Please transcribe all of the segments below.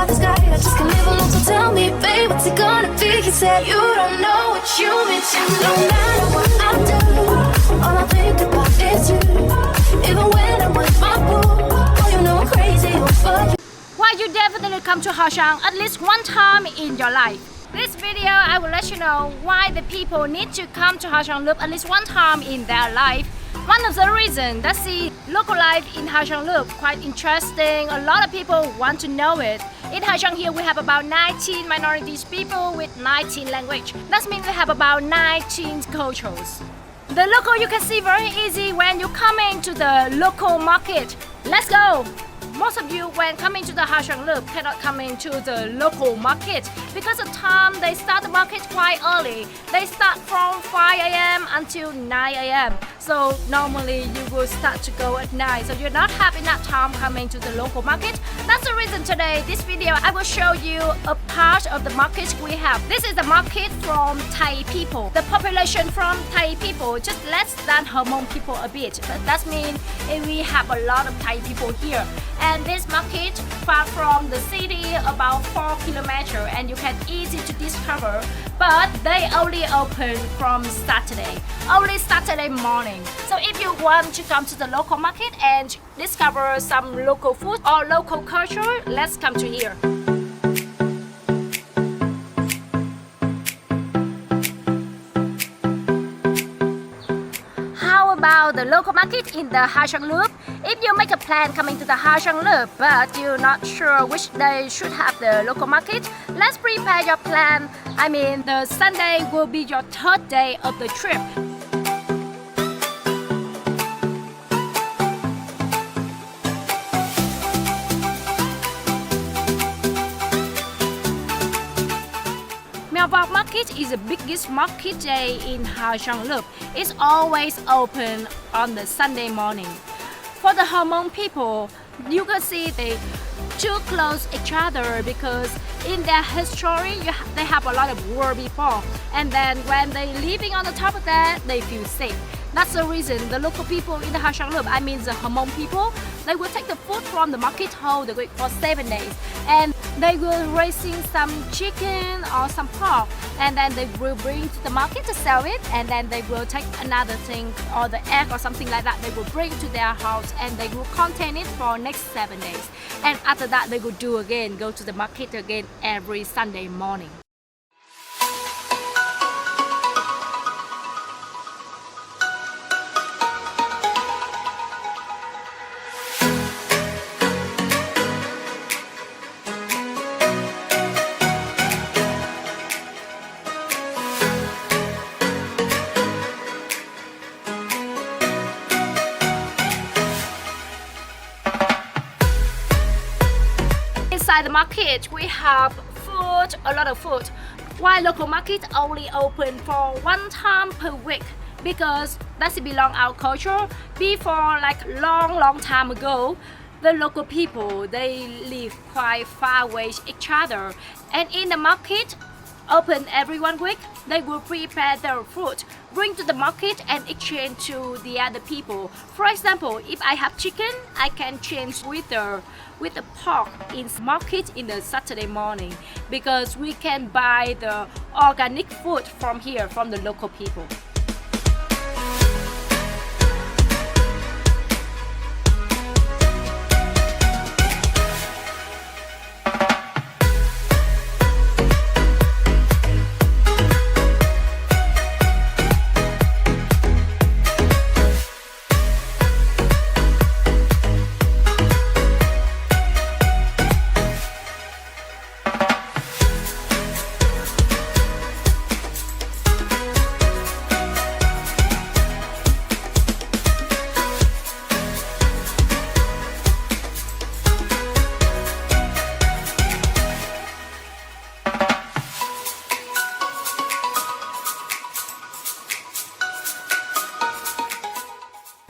about this guy, I just can't live alone. So tell me, babe, what's it gonna be? He said you don't know what you mean to me. No matter what I do, all I think about is you. Even when I'm with my boo, oh, you know I'm crazy over you. Why you definitely come to Ha Giang at least one time in your life. This video I will let you know why the people need to come to Ha Giang Loop at least one time in their life. One of the reasons that's the local life in Ha Giang Loop quite interesting. A lot of people want to know it. In Ha Giang here we have about 19 minorities people with 19 language. That means we have about 19 cultures. The local you can see very easy when you come into the local market. Let's go! Most of you when coming to the Ha Giang Loop cannot come into the local market because the time they start the market quite early. They start from 5 a.m. until 9 a.m. So normally you will start to go at night. So you're not have enough time coming to the local market. That's the reason today this video I will show you a part of the market we have. This is the market from Thai people. The population from Thai people just less than Hmong people a bit. That means we have a lot of Thai people here. And this market far from the city about 4 kilometers and you can easy to discover, but they only open from Saturday, only Saturday morning. So if you want to come to the local market and discover some local food or local culture, let's come to here. How about the local market in the Ha Giang Loop? If you make a plan coming to the Ha Giang Loop but you're not sure which day should have the local market, let's prepare your plan. I mean, the Sunday will be your third day of the trip. Melbourne Market is the biggest market day in Ha Giang Loop. It's always open on the Sunday morning. For the Hmong people, you can see they too close each other because in their history they have a lot of war before, and then when they living on the top of that, they feel safe. That's the reason the local people in the Ha Giang Loop, I mean the Hmong people, they will take the food from the market whole the week for 7 days, and they will raising some chicken or some pork, and then they will bring to the market to sell it, and then they will take another thing or the egg or something like that, they will bring to their house and they will contain it for next 7 days, and after that they will do again, go to the market again every Sunday morning. Inside the market we have food, a lot of food, while local market only open for one time per week because that's belong our culture. Before, like long time ago, the local people they live quite far away each other, and in the market open every 1 week, they will prepare their food, bring to the market and exchange to the other people. For example, if I have chicken, I can change with the pork in market in the Saturday morning because we can buy the organic food from here, from the local people.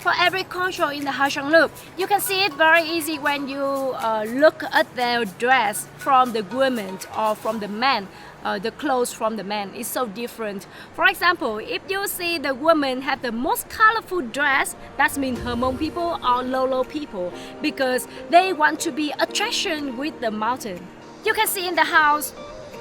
For every culture in the Ha Giang Loop, you can see it very easy when you look at their dress from the women or from the men. The clothes from the men is so different. For example, if you see the women have the most colorful dress, that means Hmong people or Lolo people because they want to be attraction with the mountain. You can see in the house,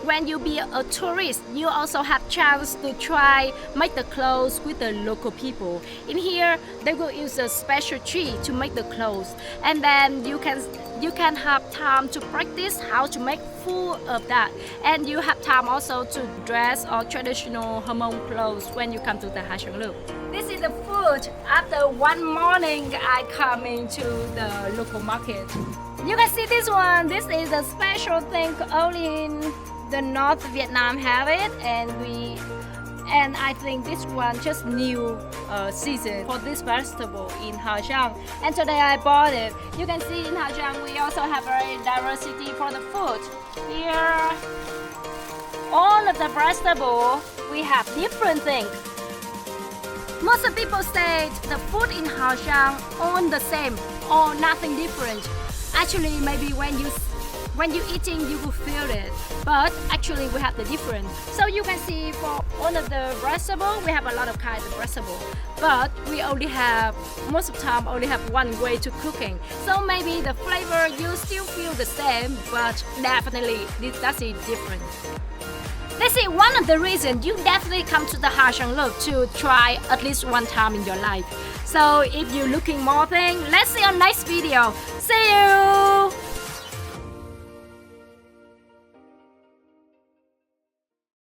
when you be a tourist, you also have chance to try make the clothes with the local people. In here, they will use a special tree to make the clothes, and then you can have time to practice how to make food of that, and you have time also to dress or traditional Hmong clothes when you come to the Ha Giang Loop. This is the food after one morning I come into the local market. You can see this one. This is a special thing only in the North Vietnam have it, and I think this one just new season for this vegetable in Ha Giang. And today I bought it. You can see in Ha Giang we also have very diversity for the food. Here, all of the vegetable we have different things. Most of people say the food in Ha Giang all the same or nothing different. Actually, maybe when you eating you will feel it, but actually we have the difference. So you can see for all of the vegetable we have a lot of kinds of vegetable, but we only have most of the time only have one way to cooking. So maybe the flavor you still feel the same, but definitely that's it different. This is one of the reasons you definitely come to the Ha Giang Loop to try at least one time in your life. So if you're looking more things, let's see on next video. See you.